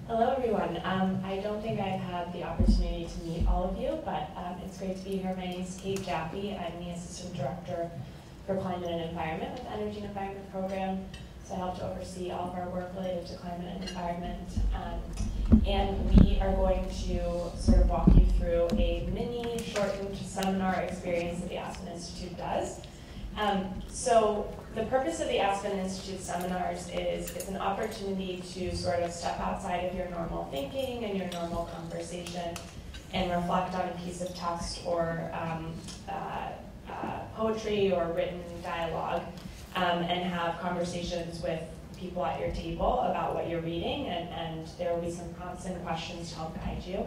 Hello, everyone. I don't think I've had the opportunity to meet all of you, but it's great to be here. My name is Jaffe. I'm the Assistant Director for Climate and Environment with the Energy and Environment Program. So I help to oversee all of our work related to climate and environment. And we are going to sort of walk you through a mini shortened seminar experience that the Aspen Institute does. So the purpose of the Aspen Institute seminars is it's an opportunity to sort of step outside of your normal thinking and your normal conversation and reflect on a piece of text or poetry or written dialogue and have conversations with people at your table about what you're reading, and there will be some prompts and questions to help guide you.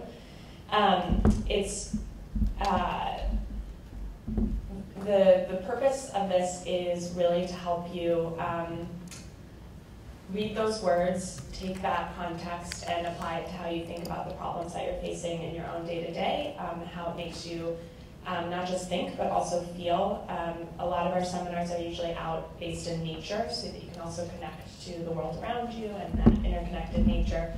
The purpose of this is really to help you read those words, take that context, and apply it to how you think about the problems that you're facing in your own day-to-day, how it makes you not just think, but also feel. A lot of our seminars are usually out based in nature, so that you can also connect to the world around you and that interconnected nature.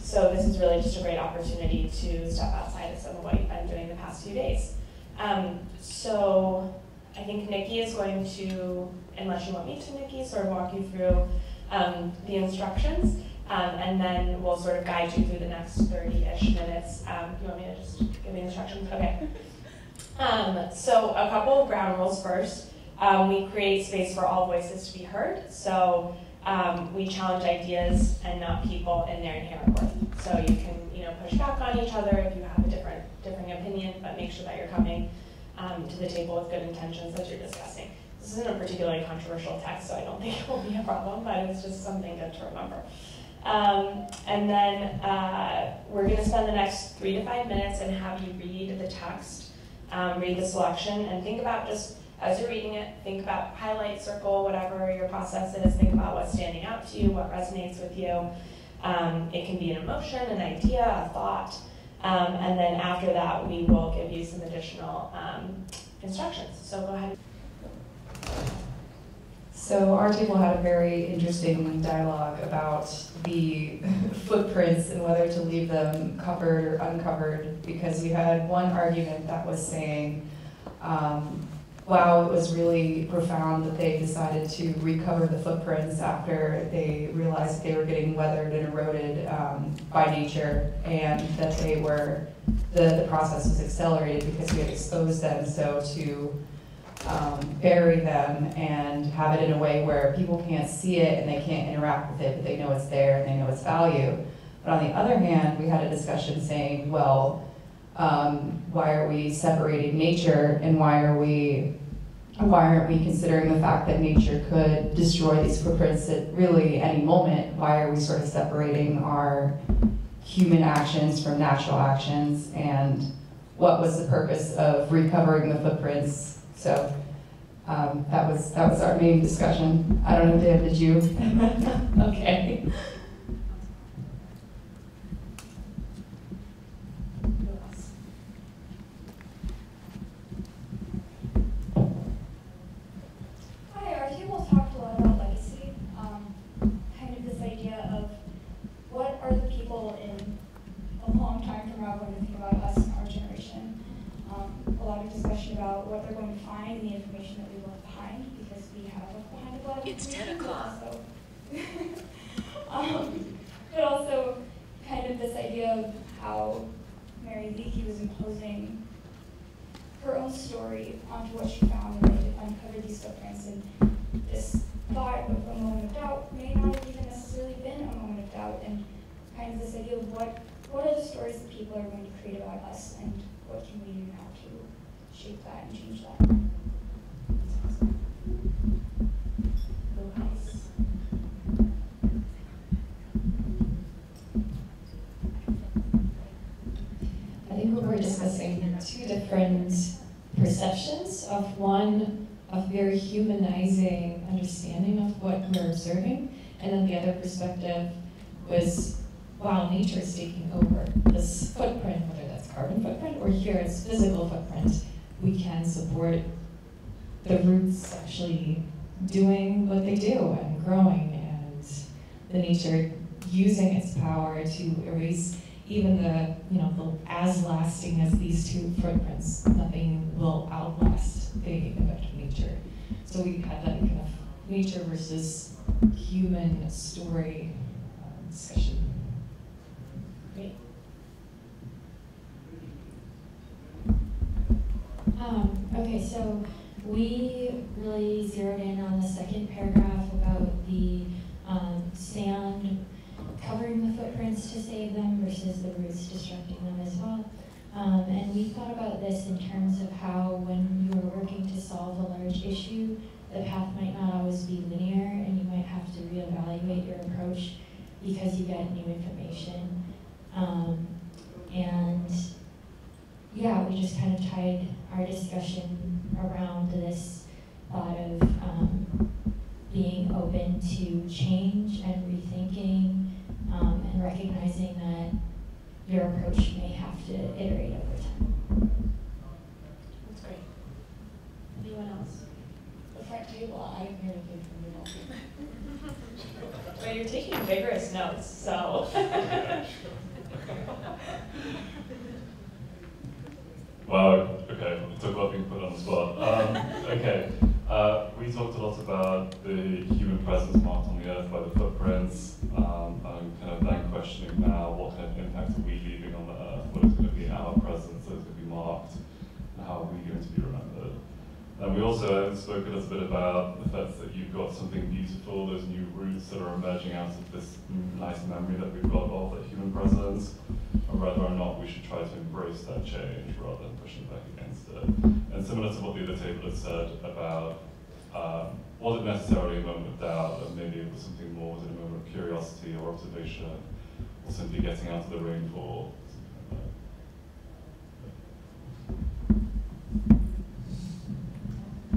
So this is really just a great opportunity to step outside of some of what you've been doing the past few days. So I think Nikki is going to, unless you want me to, Nikki, sort of walk you through the instructions, and then we'll sort of guide you through the next 30-ish minutes. You want me to just give the instructions? Okay. So a couple of ground rules first. We create space for all voices to be heard. So we challenge ideas and not people in their inherent worth. So you can, push back on each other if you have a differing opinion, but make sure that you're coming to the table with good intentions as you're discussing. This isn't a particularly controversial text, so I don't think it will be a problem, but it's just something good to remember. And then we're going to spend the next 3 to 5 minutes and have you read the text, read the selection, and think about just, as you're reading it, think about highlight, circle, whatever your process is, think about what's standing out to you, what resonates with you. It can be an emotion, an idea, a thought, and then after that we will give you some additional instructions. So go ahead. So our table had a very interesting dialogue about the footprints and whether to leave them covered or uncovered, because we had one argument that was saying, wow, it was really profound that they decided to recover the footprints after they realized they were getting weathered and eroded by nature, and that they were, the process was accelerated because we had exposed them, so to bury them and have it in a way where people can't see it and they can't interact with it, but they know it's there and they know its value. But on the other hand, we had a discussion saying, well, why are we separating nature, and why aren't we considering the fact that nature could destroy these footprints at really any moment? Why are we sort of separating our human actions from natural actions, and what was the purpose of recovering the footprints? So that was our main discussion. I don't know, Dan, did you? Okay. Hi, our table talked a lot about legacy, kind of this idea of what are the people in a long time from now going to think about us and our generation. A lot of discussion about what they're going to find in the information that we left behind, because we have left behind a lot of information. It's 10 o'clock. But also kind of this idea of how Mary Leakey was imposing her own story onto what she found and they uncovered these footprints, and this thought of a moment of doubt may not have even necessarily been a moment of doubt, and kind of this idea of what are the stories that people are going to create about us, and what can we do now to shape that and change that. I think we were discussing two different perceptions of one, a very humanizing understanding of what we're observing, and then the other perspective was, wow, nature is taking over. This footprint, whether that's carbon footprint or here it's physical footprint, we can support the roots actually doing what they do and growing, and the nature using its power to erase even the, as lasting as these two footprints, nothing will outlast the effect of nature. So we had that kind of nature versus human story discussion. Great. Okay, so we really zeroed in on the second paragraph about the sand covering the footprints to save them versus the roots disrupting them as well. And we thought about this in terms of how when you are working to solve a large issue, the path might not always be linear and you might have to reevaluate your approach because you get new information. And yeah, we just kind of tied our discussion around this thought of being open to change and rethinking and recognizing that your approach may have to iterate over time. That's great. Anyone else? The front table, I didn't hear anything from you all. Well, you're taking vigorous notes, so. Wow, okay, talk about being put on the spot. Okay, we talked a lot about the human presence marked on the earth by the footprints. I'm kind of then questioning now what kind of impact are we leaving on the earth? What is going to be our presence that is going to be marked? And how are we going to be remembered? And we also spoke a little bit about the fact that you've got something beautiful, those new roots that are emerging out of this nice memory that we've got of the human presence, and whether or not we should try to embrace that change rather than pushing back against it. And similar to what the other table had said about, wasn't necessarily a moment of doubt, but maybe it was something more, was it a moment of curiosity or observation, or simply getting out of the rainfall, something like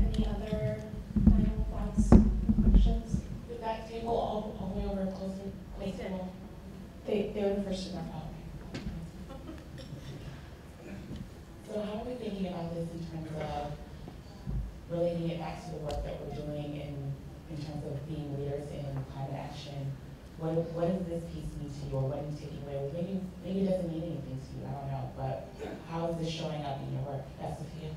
that. Any other final thoughts, questions? The back table, all the way over closer. They were the first to mark out. So how are we thinking about this in terms of relating it back to the work that we're doing in terms of being leaders in climate action? What does this piece mean to you, or what are you taking away? Maybe it doesn't mean anything to you, I don't know, but how is this showing up in your work? That's Sophia.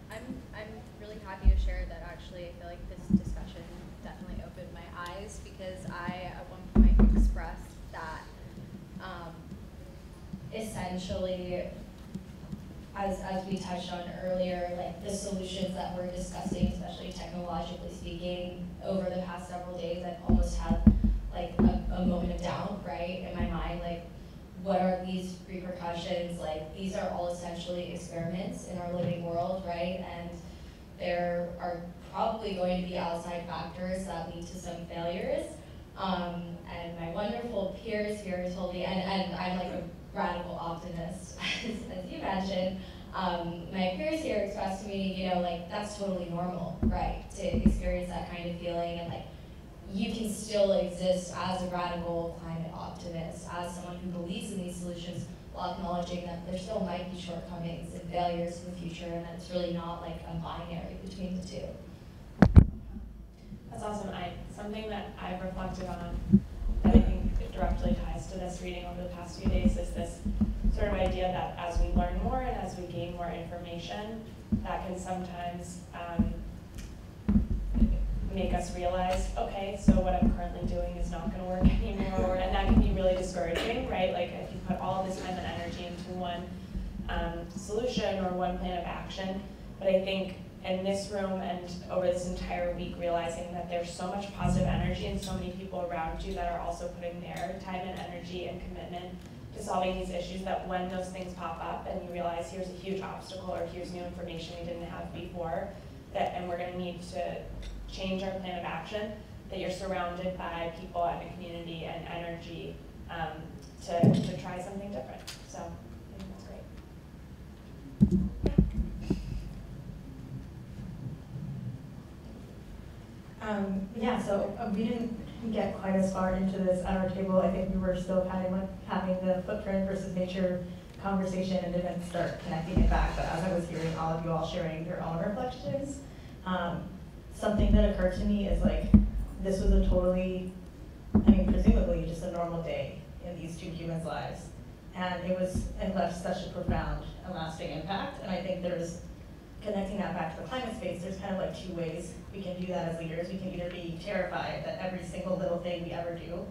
I'm really happy to share that actually I feel like this discussion definitely opened my eyes, because I at one point expressed that essentially, as we touched on earlier, like the solutions that we're discussing, especially technologically speaking, over the past several days, I've almost had like a moment of doubt, right, in my mind, like what are these repercussions? Like these are all essentially experiments in our living world, right? And there are probably going to be outside factors that lead to some failures. And my wonderful peers here told me, and I'm like a radical optimist, as you mentioned, my peers here expressed to me, like that's totally normal, right? To experience that kind of feeling, and like you can still exist as a radical climate optimist, as someone who believes in these solutions, while acknowledging that there still might be shortcomings and failures in the future, and that it's really not like a binary between the two. That's awesome. Something that I've reflected on that I think it directly ties to this reading over the past few days is this sort of idea that as we learn more and as we gain more information, that can sometimes make us realize, okay, so what I'm currently doing is not going to work anymore, and that can be really discouraging, right? Like if you put all this time and energy into one solution or one plan of action. But I think in this room and over this entire week, realizing that there's so much positive energy and so many people around you that are also putting their time and energy and commitment to solving these issues, that when those things pop up and you realize here's a huge obstacle or here's new information we didn't have before, and we're going to need to change our plan of action, that you're surrounded by people and a community and energy to try something different. So I think that's great. Yeah, so we didn't get quite as far into this at our table. I think we were still kind of having the footprint versus nature conversation and didn't start connecting it back. But as I was hearing all of you all sharing your own reflections, something that occurred to me is like, this was a totally I mean, presumably just a normal day in these two humans' lives. And it left such a profound and lasting impact. And I think there's, connecting that back to the climate space, there's kind of like two ways we can do that as leaders. We can either be terrified that every single little thing we ever do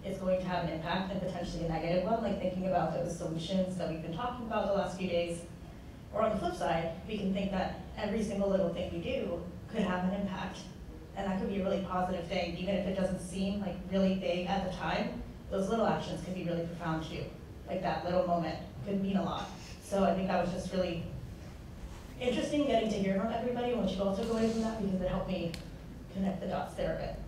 is going to have an impact and potentially a negative one, like thinking about those solutions that we've been talking about the last few days. Or on the flip side, we can think that every single little thing we do could have an impact. And that could be a really positive thing, even if it doesn't seem like really big at the time. Those little actions can be really profound too. Like that little moment could mean a lot. So I think that was just really interesting getting to hear from everybody and what you all took away from that, because it helped me connect the dots there a bit.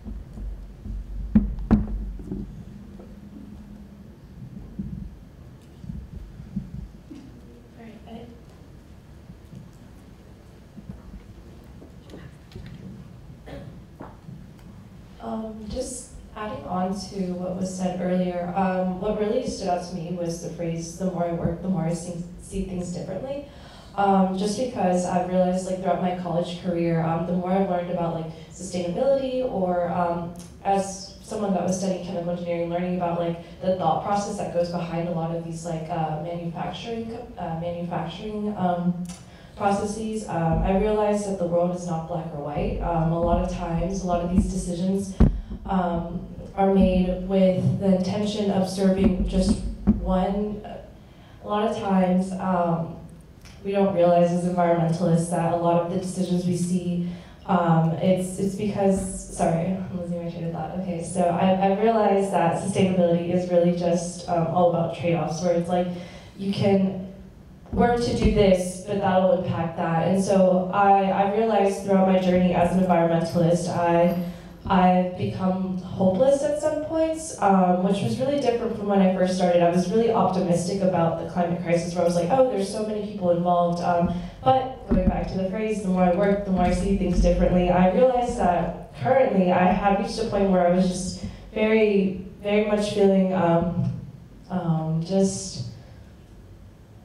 Just adding on to what was said earlier, what really stood out to me was the phrase, the more I work, the more I see things differently. Just because I've realized, like, throughout my college career, the more I've learned about, like, sustainability, or as someone that was studying chemical engineering, learning about, like, the thought process that goes behind a lot of these, like, manufacturing processes, I realized that the world is not black or white. A lot of times, a lot of these decisions are made with the intention of serving just one. A lot of times, we don't realize as environmentalists that a lot of the decisions we see, it's because, sorry, I'm losing my train of thought. Okay, so I realized that sustainability is really just all about trade-offs, where it's like you can work to do this, but that'll impact that. And so I realized throughout my journey as an environmentalist, I've become hopeless at some points, which was really different from when I first started. I was really optimistic about the climate crisis, where I was like, oh, there's so many people involved. But going back to the phrase, the more I work, the more I see things differently, I realized that currently I had reached a point where I was just very, very much feeling just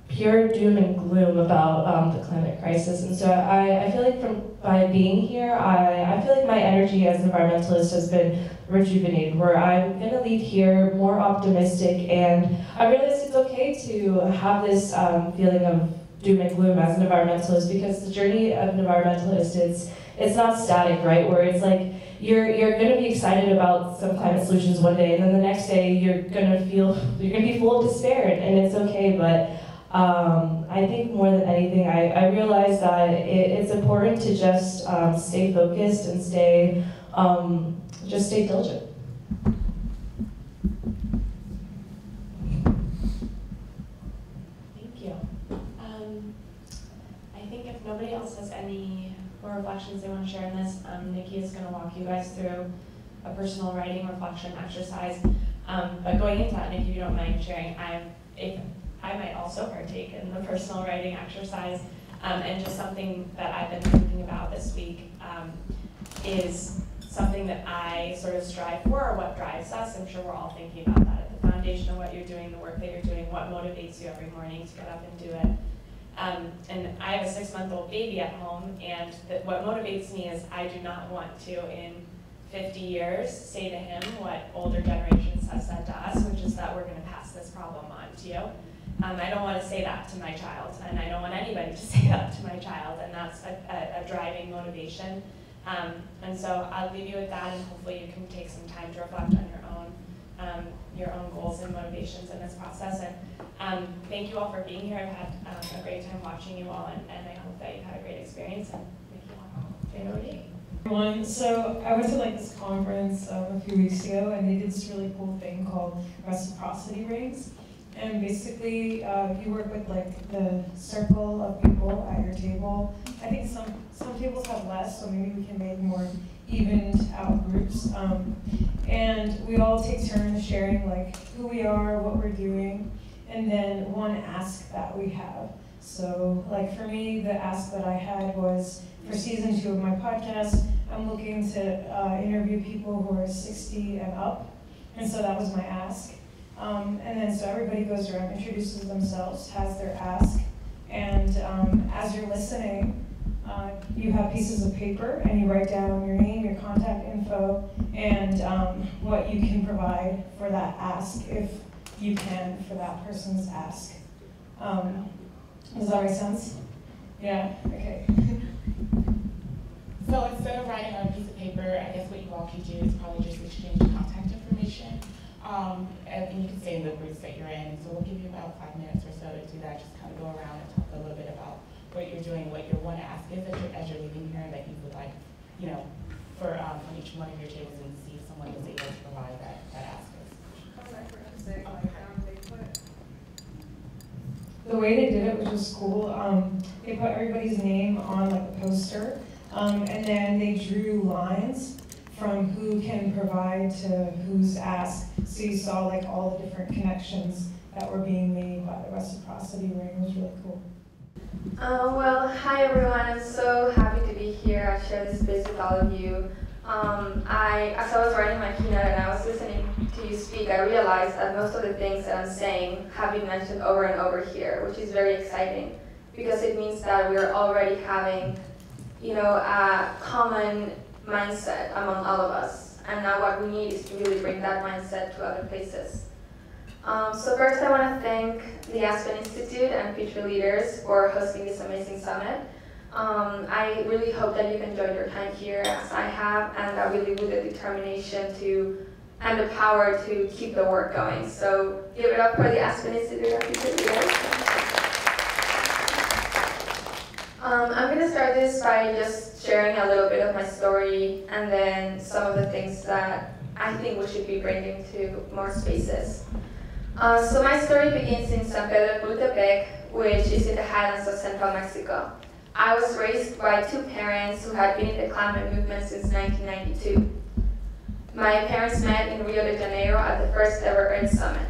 pure doom and gloom about the climate crisis. And so I feel like by being here, I feel like my energy as an environmentalist has been rejuvenated, where I'm gonna leave here more optimistic, and I realize it's okay to have this feeling of doom and gloom as an environmentalist, because the journey of an environmentalist, it's not static, right? Where it's like, you're gonna be excited about some climate solutions one day, and then the next day you're gonna be full of despair, and it's okay, but I think more than anything, I realized that it's important to just stay focused and stay diligent. Thank you. I think if nobody else has any more reflections they want to share on this, Nikki is going to walk you guys through a personal writing reflection exercise. But going into that, Nikki, if you don't mind sharing, I might also partake in the personal writing exercise, and just something that I've been thinking about this week is something that I sort of strive for, or what drives us. I'm sure we're all thinking about that at the foundation of what you're doing, the work that you're doing, what motivates you every morning to get up and do it. And I have a 6-month-old baby at home, and what motivates me is I do not want to, in 50 years, say to him what older generations have said to us, which is that we're going to pass this problem on to you. I don't want to say that to my child, and I don't want anybody to say that to my child, and that's a driving motivation. And so I'll leave you with that, and hopefully you can take some time to reflect on your own goals and motivations in this process. And thank you all for being here. I've had a great time watching you all, and I hope that you've had a great experience. And thank you all. Jane, over to you. Everyone, so I went to this conference a few weeks ago, and they did this really cool thing called Reciprocity Rings. And basically, you work with the circle of people at your table. I think some tables have less, so maybe we can make more evened out groups. And we all take turns sharing who we are, what we're doing, and then one ask that we have. So for me, the ask that I had was, for season 2 of my podcast, I'm looking to interview people who are 60 and up. And so that was my ask. And then so everybody goes around, introduces themselves, has their ask, and as you're listening, You have pieces of paper and you write down your name, your contact info, and what you can provide for that ask, if you can, for that person's ask. Does that make sense? Yeah, okay. So instead of writing on a piece of paper, I guess what you all can do is probably just exchange contact information. And you can stay in the groups that you're in. So we'll give you about 5 minutes or so to do that. Just kind of go around and talk a little bit about what you're doing, what your one ask is as you're leaving here that you would like, you know, for from each one of your tables, and see if someone is able to provide that ask is. The way they did it, which was cool, they put everybody's name on like a poster, and then they drew lines from who can provide to who's asked. So you saw like all the different connections that were being made by the Reciprocity Ring. It was really cool. Well, hi everyone. I'm so happy to be here. I share this space with all of you. As I was writing my keynote and I was listening to you speak, I realized that most of the things that I'm saying have been mentioned over and over here, which is very exciting because it means that we're already having, you know, a common mindset among all of us. And now what we need is to really bring that mindset to other places. So first I want to thank the Aspen Institute and future leaders for hosting this amazing summit. I really hope that you've enjoyed your time here as I have, and that really with the determination to and the power to keep the work going. So give it up for the Aspen Institute and future leaders. I'm going to start this by just sharing a little bit of my story and then some of the things that I think we should be bringing to more spaces. So my story begins in San Pedro Cultepec, which is in the highlands of central Mexico. I was raised by 2 parents who had been in the climate movement since 1992. My parents met in Rio de Janeiro at the first ever Earth Summit.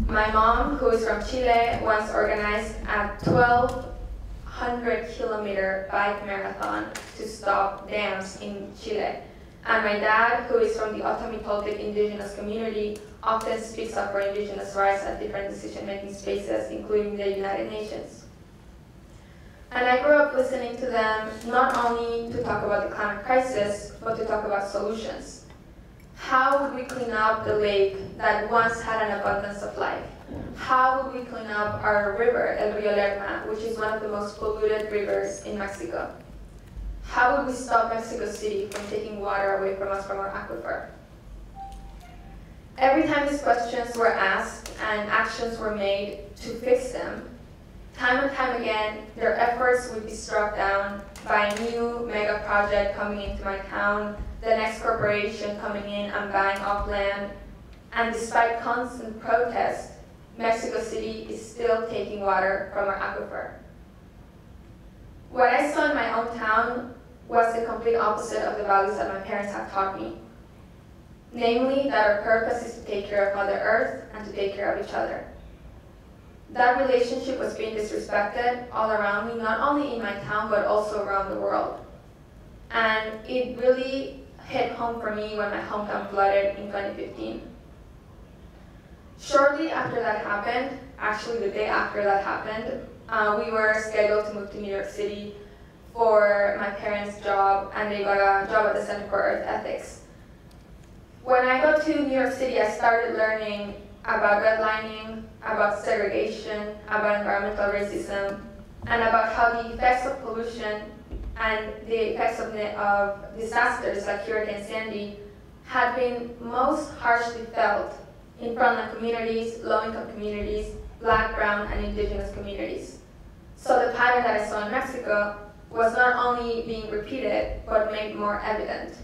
My mom, who is from Chile, once organized a 1,200-kilometer bike marathon to stop dams in Chile. And my dad, who is from the Otomi-Toltec indigenous community, often speaks up for indigenous rights at different decision-making spaces, including the United Nations. And I grew up listening to them not only to talk about the climate crisis, but to talk about solutions. How would we clean up the lake that once had an abundance of life? How would we clean up our river, El Rio Lerma, which is one of the most polluted rivers in Mexico? How would we stop Mexico City from taking water away from us from our aquifer? Every time these questions were asked and actions were made to fix them, time and time again, their efforts would be struck down by a new mega project coming into my town, the next corporation coming in and buying off land, and despite constant protest, Mexico City is still taking water from our aquifer. What I saw in my own town was the complete opposite of the values that my parents have taught me. Namely, that our purpose is to take care of Mother Earth and to take care of each other. That relationship was being disrespected all around me, not only in my town, but also around the world. And it really hit home for me when my hometown flooded in 2015. Shortly after that happened, actually the day after that happened, we were scheduled to move to New York City for my parents' job, and they got a job at the Center for Earth Ethics. When I got to New York City, I started learning about redlining, about segregation, about environmental racism, and about how the effects of pollution and the effects of disasters like Hurricane Sandy had been most harshly felt in frontline communities, low-income communities, Black, Brown, and Indigenous communities. So the pattern that I saw in Mexico was not only being repeated, but made more evident.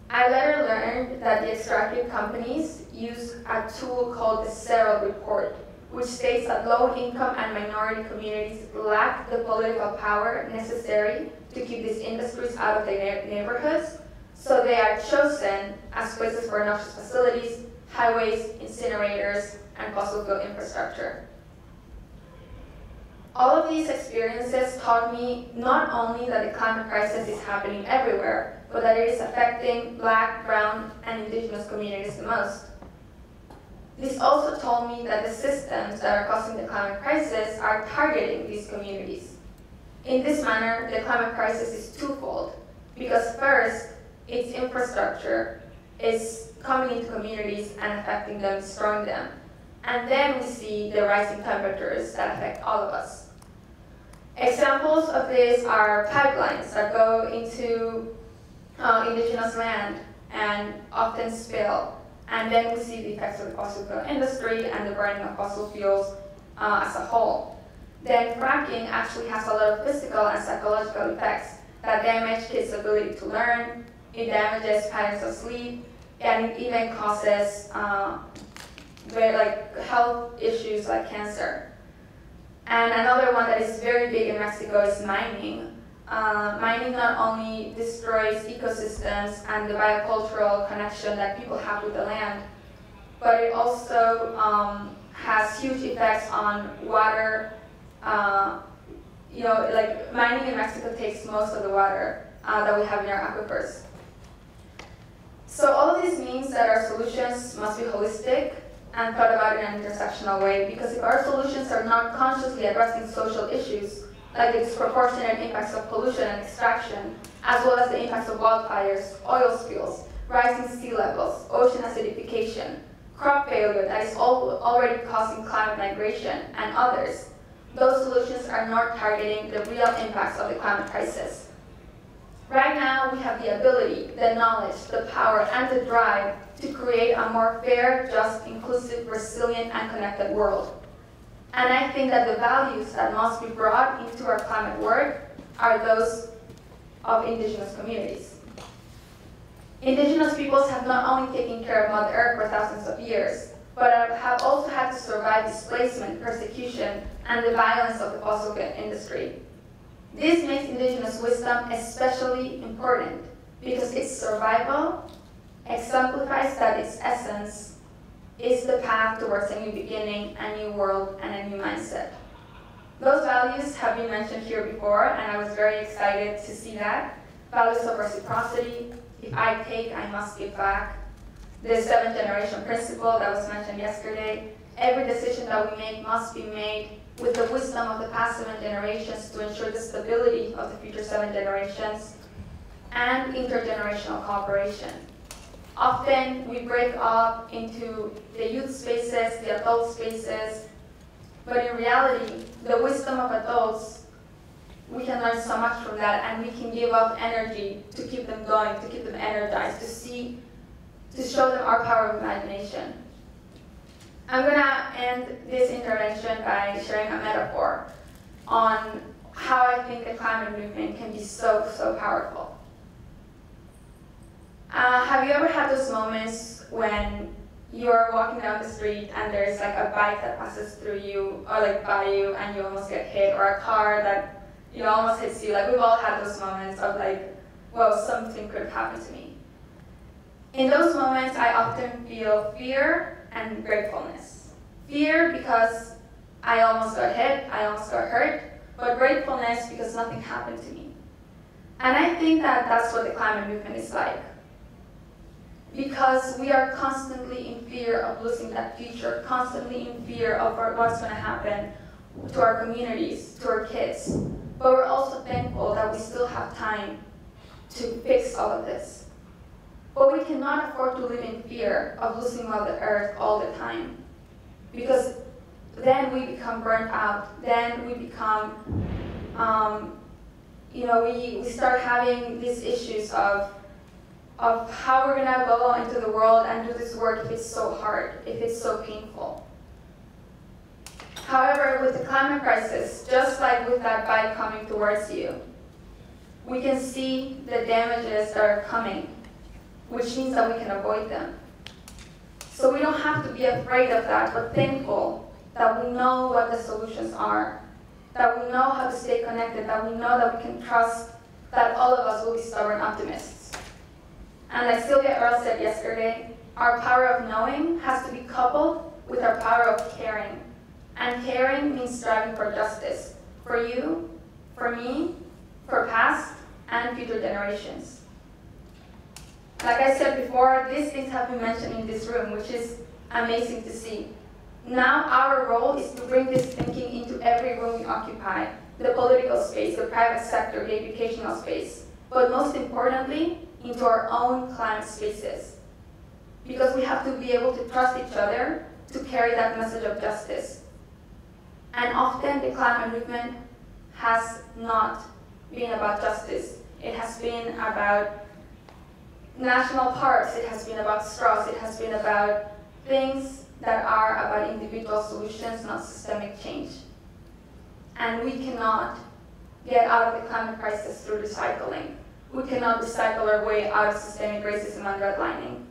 I later learned that the extractive companies use a tool called the Cero Report, which states that low-income and minority communities lack the political power necessary to keep these industries out of their neighborhoods, so they are chosen as places for noxious facilities, highways, incinerators, and fossil fuel infrastructure. All of these experiences taught me not only that the climate crisis is happening everywhere, but that it is affecting Black, Brown, and Indigenous communities the most. This also told me that the systems that are causing the climate crisis are targeting these communities. In this manner, the climate crisis is twofold, because first, its infrastructure is coming into communities and affecting them, destroying them. And then we see the rising temperatures that affect all of us. Examples of this are pipelines that go into indigenous land and often spill. And then we see the effects of the fossil fuel industry and the burning of fossil fuels as a whole. Then fracking actually has a lot of physical and psychological effects that damage kids' ability to learn, it damages patterns of sleep, and it even causes health issues like cancer. And another one that is very big in Mexico is mining. Mining not only destroys ecosystems and the biocultural connection that people have with the land, but it also has huge effects on water. Mining in Mexico takes most of the water that we have in our aquifers. So all of this means that our solutions must be holistic and thought about in an intersectional way, because if our solutions are not consciously addressing social issues, like the disproportionate impacts of pollution and extraction, as well as the impacts of wildfires, oil spills, rising sea levels, ocean acidification, crop failure that is already causing climate migration, and others, those solutions are not targeting the real impacts of the climate crisis. Right now, we have the ability, the knowledge, the power, and the drive to create a more fair, just, inclusive, resilient, and connected world. And I think that the values that must be brought into our climate work are those of indigenous communities. Indigenous peoples have not only taken care of Mother Earth for thousands of years, but have also had to survive displacement, persecution, and the violence of the fossil fuel industry. This makes indigenous wisdom especially important because its survival exemplifies that its essence is the path towards a new beginning, a new world, and a new mindset. Those values have been mentioned here before, and I was very excited to see that. Values of reciprocity, if I take, I must give back. The 7th generation principle that was mentioned yesterday. Every decision that we make must be made with the wisdom of the past 7 generations to ensure the stability of the future 7 generations, and intergenerational cooperation. Often we break up into the youth spaces, the adult spaces, but in reality, the wisdom of adults, we can learn so much from that, and we can give up energy to keep them going, to keep them energized, to show them our power of imagination. I'm gonna end this intervention by sharing a metaphor on how I think the climate movement can be so, so powerful. Have you ever had those moments when you're walking down the street and there's like a bike that passes through you or like by you and you almost get hit, or a car that almost hits you? Like, we've all had those moments of like, well, something could happen to me. In those moments, I often feel fear and gratefulness. Fear because I almost got hit, I almost got hurt, but gratefulness because nothing happened to me. And I think that that's what the climate movement is like. Because we are constantly in fear of losing that future, constantly in fear of what's going to happen to our communities, to our kids. But we're also thankful that we still have time to fix all of this. But we cannot afford to live in fear of losing Mother Earth all the time. Because then we become burnt out, then we become, we start having these issues of how we're gonna go into the world and do this work if it's so hard, if it's so painful. However, with the climate crisis, just like with that bike coming towards you, we can see the damages that are coming, which means that we can avoid them. So we don't have to be afraid of that, but thankful that we know what the solutions are, that we know how to stay connected, that we know that we can trust that all of us will be stubborn optimists. And like Sylvia Earle said yesterday, our power of knowing has to be coupled with our power of caring. And caring means striving for justice, for you, for me, for past and future generations. Like I said before, these things have been mentioned in this room, which is amazing to see. Now our role is to bring this thinking into every room we occupy, the political space, the private sector, the educational space, but most importantly, into our own climate spaces. Because we have to be able to trust each other to carry that message of justice. And often the climate movement has not been about justice. It has been about national parks, it has been about straws, it has been about things that are about individual solutions, not systemic change. And we cannot get out of the climate crisis through recycling. We cannot recycle our way out of systemic racism and redlining.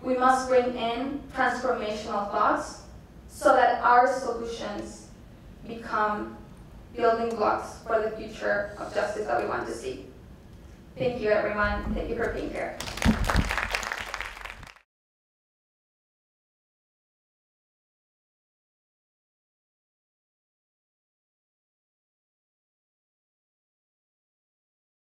We must bring in transformational thoughts so that our solutions become building blocks for the future of justice that we want to see. Thank you, everyone. Thank you for being here.